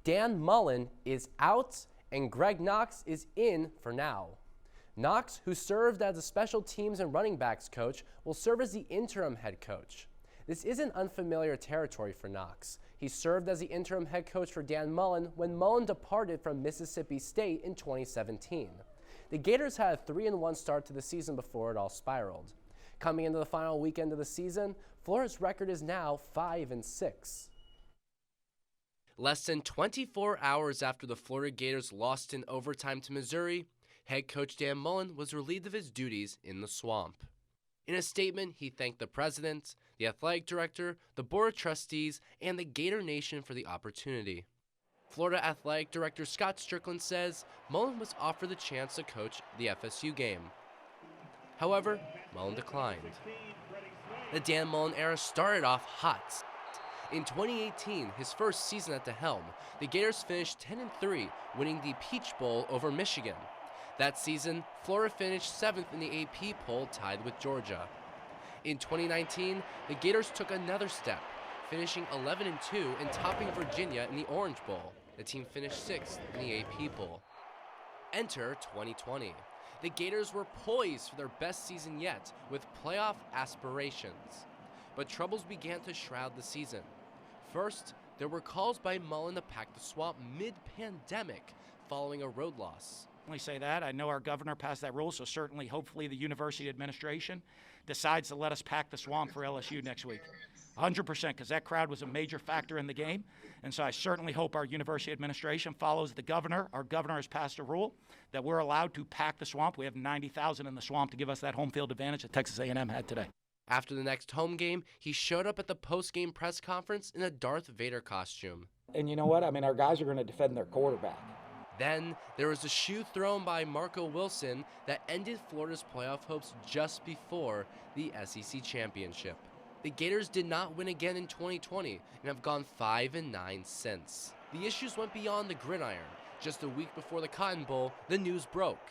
Dan Mullen is out and Greg Knox is in for now. Knox, who served as a special teams and running backs coach, will serve as the interim head coach. This isn't unfamiliar territory for Knox. He served as the interim head coach for Dan Mullen when Mullen departed from Mississippi State in 2017. The Gators had a 3-1 start to the season before it all spiraled. Coming into the final weekend of the season, Florida's record is now 5-6. Less than 24 hours after the Florida Gators lost in overtime to Missouri, head coach Dan Mullen was relieved of his duties in the swamp. In a statement, he thanked the president, the athletic director, the board of trustees, and the Gator Nation for the opportunity. Florida Athletic Director Scott STRICKLIN says Mullen was offered the chance to coach the FSU game. However, Mullen declined. The Dan Mullen era started off hot. In 2018, his first season at the helm, the Gators finished 10-3, winning the Peach Bowl over Michigan. That season, Florida finished 7th in the AP poll, tied with Georgia. In 2019, the Gators took another step, finishing 11-2 and topping Virginia in the Orange Bowl. The team finished 6th in the AP poll. Enter 2020. The Gators were poised for their best season yet, with playoff aspirations. But troubles began to shroud the season. First, there were calls by Mullen to pack the swamp mid-pandemic following a road loss. I say that. I know our governor passed that rule, so certainly, hopefully, the university administration decides to let us pack the swamp for LSU next week. 100%, because that crowd was a major factor in the game. And so I certainly hope our university administration follows the governor. Our governor has passed a rule that we're allowed to pack the swamp. We have 90,000 in the swamp to give us that home field advantage that Texas A&M had today. After the next home game, he showed up at the post-game press conference in a Darth Vader costume. And you know what? I mean, our guys are going to defend their quarterback. Then there was a shoe thrown by Marco Wilson that ended Florida's playoff hopes just before the SEC championship. The Gators did not win again in 2020 and have gone 5-9 since. The issues went beyond the gridiron. Just a week before the Cotton Bowl, the news broke.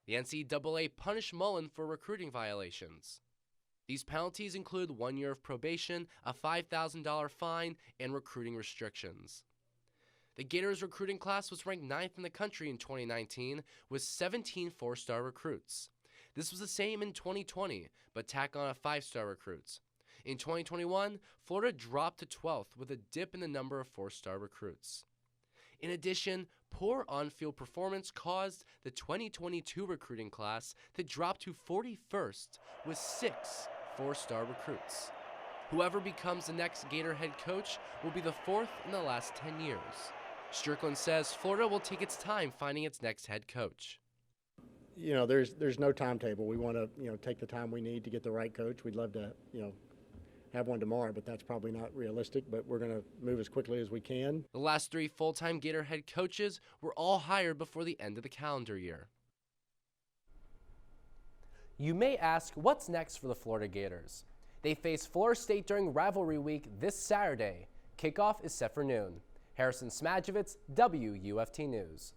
The NCAA punished Mullen for recruiting violations. These penalties include 1 year of probation, a $5,000 fine, and recruiting restrictions. The Gators recruiting class was ranked 9th in the country in 2019 with 17 four-star recruits. This was the same in 2020, but tack on a 5-star recruits. In 2021, Florida dropped to 12th with a dip in the number of four-star recruits. In addition, poor on-field performance caused the 2022 recruiting class to drop to 41st with 6 four-star recruits. Whoever becomes the next Gator head coach will be the 4th in the last 10 years. STRICKLIN says Florida will take its time finding its next head coach. You know, there's no timetable. We want to, take the time we need to get the right coach. We'd love to, have one tomorrow, but that's probably not realistic, but we're going to move as quickly as we can. The last 3 full-time Gator head coaches were all hired before the end of the calendar year. You may ask, what's next for the Florida Gators? They face Florida State during rivalry week this Saturday. Kickoff is set for noon. Harrison Smadjevitz, WUFT News.